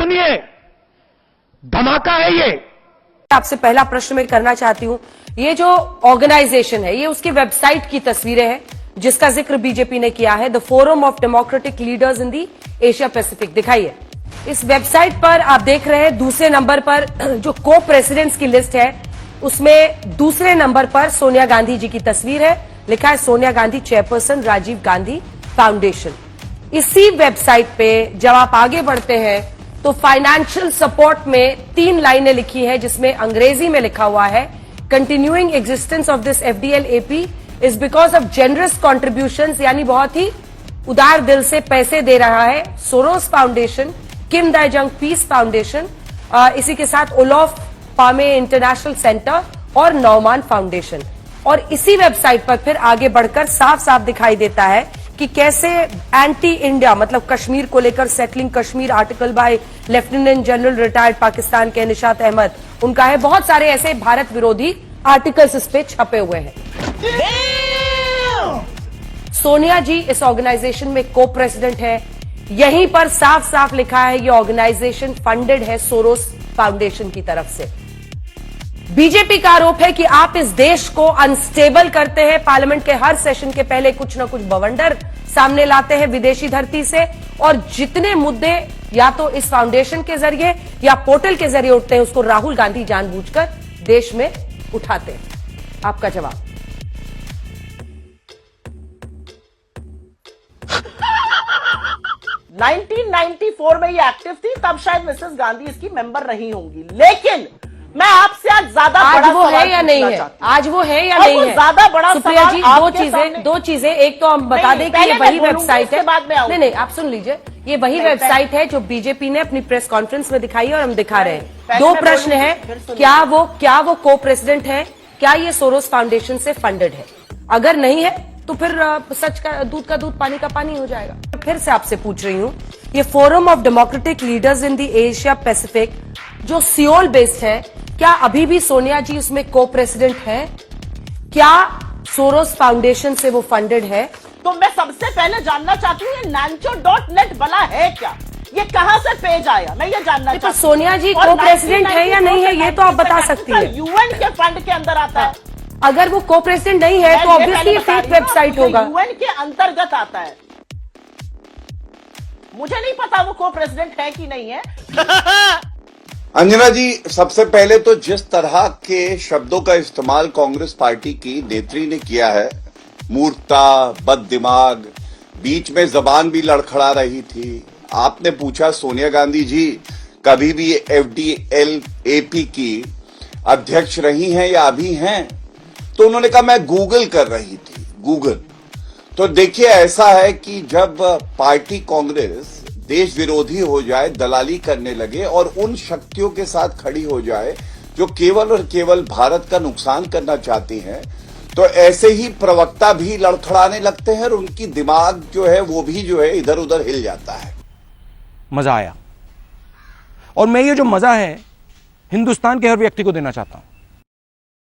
सुनिए, धमाका है ये। आपसे पहला प्रश्न मैं करना चाहती हूं, ये जो ऑर्गेनाइजेशन है, ये उसकी वेबसाइट की तस्वीरें हैं जिसका जिक्र बीजेपी ने किया है, the forum of democratic leaders in the Asia Pacific. दिखाइए, इस वेबसाइट पर आप देख रहे हैं दूसरे नंबर पर जो को प्रेसिडेंट्स की लिस्ट है, उसमें दूसरे नंबर पर सोनिया गांधी जी की तस्वीर है। लिखा है सोनिया गांधी चेयरपर्सन राजीव गांधी फाउंडेशन। इसी वेबसाइट पे जब आप आगे बढ़ते हैं तो फाइनेंशियल सपोर्ट में 3 लाइनें लिखी हैं, जिसमें अंग्रेजी में लिखा हुआ है, continuing existence of this FDL AP is because of generous contributions, यानी बहुत ही उदार दिल से पैसे दे रहा है सोरोस फाउंडेशन, किम दाइजंग पीस फाउंडेशन, इसी के साथ ओलोफ पामे इंटरनेशनल सेंटर और नौमान फाउंडेशन। और इसी वेबसाइट पर फिर आगे बढ़कर साफ साफ दिखाई देता है कि कैसे एंटी इंडिया, मतलब कश्मीर को लेकर settling Kashmir article by lieutenant general retired Pakistan के निशात अहमद, उनका है। बहुत सारे ऐसे भारत विरोधी आर्टिकल्स इस पे छपे हुए हैं। सोनिया जी इस ऑर्गेनाइजेशन में को प्रेसिडेंट है। यहीं पर साफ साफ लिखा है ये ऑर्गेनाइजेशन फंडेड है सोरोस फाउंडेशन की तरफ से। बीजेपी का आरोप है कि आप इस देश को अनस्टेबल करते हैं। पार्लियामेंट के हर सेशन के पहले कुछ न कुछ बवंडर सामने लाते हैं विदेशी धरती से, और जितने मुद्दे या तो इस फाउंडेशन के जरिए या पोर्टल के जरिए उठते हैं, उसको राहुल गांधी जानबूझकर देश में उठाते हैं। आपका जवाब? (1994) में ये एक्टिव थी, तब शायद मिसेस गांधी इसकी मेंबर रही होंगी। लेकिन मैं आपसे आज ज्यादा आज वो है या नहीं है? आज वो है या नहीं है? ज्यादा बड़ा सुप्रिया जी, दो चीजें, एक तो हम बता दें कि ये वही वेबसाइट है। नहीं, आप सुन लीजिए, ये वही वेबसाइट है जो बीजेपी ने अपनी प्रेस कॉन्फ्रेंस में दिखाई है और हम दिखा रहे हैं। 2 प्रश्न है, क्या वो को प्रेसिडेंट है? क्या ये सोरोस फाउंडेशन से फंडेड है? अगर नहीं है तो फिर सच का दूध पानी का पानी हो जाएगा। फिर से आपसे पूछ रही हूं, ये forum of democratic leaders in the Asia Pacific जो सियोल बेस्ड है, क्या अभी भी सोनिया जी उसमें को प्रेसिडेंट है? क्या सोरोस फाउंडेशन से वो फंडेड है? तो मैं सबसे पहले जानना चाहती हूँ, ये nancho.net बना है क्या? ये कहां से पेज आया? मैं ये जानना चाहती हूँ। सोनिया जी को प्रेसिडेंट है या नहीं है, ये तो आप बता सकती है। यूएन के फंड के अंदर आता है। अगर वो को प्रेसिडेंट नहीं है तो ऑब्वियसली फेक वेबसाइट होगा। यूएन के अंतर्गत आता है। मुझे नहीं पता वो को प्रेसिडेंट है कि नहीं है। अंजना जी, सबसे पहले तो जिस तरह के शब्दों का इस्तेमाल कांग्रेस पार्टी की नेत्री ने किया है, मूर्खता, बददिमाग, बीच में जबान भी लड़खड़ा रही थी। आपने पूछा सोनिया गांधी जी कभी भी एफडीएल एपी की अध्यक्ष रही हैं या अभी हैं? तो उन्होंने कहा मैं गूगल कर रही थी, गूगल। तो देखिए, ऐसा है कि जब पार्टी कांग्रेस देश विरोधी हो जाए, दलाली करने लगे और उन शक्तियों के साथ खड़ी हो जाए जो केवल और केवल भारत का नुकसान करना चाहती हैं, तो ऐसे ही प्रवक्ता भी लड़खड़ाने लगते हैं और उनकी दिमाग जो है वो भी जो है इधर उधर हिल जाता है। मजा आया, और मैं ये जो मजा है हिंदुस्तान के हर व्यक्ति को देना चाहता हूं।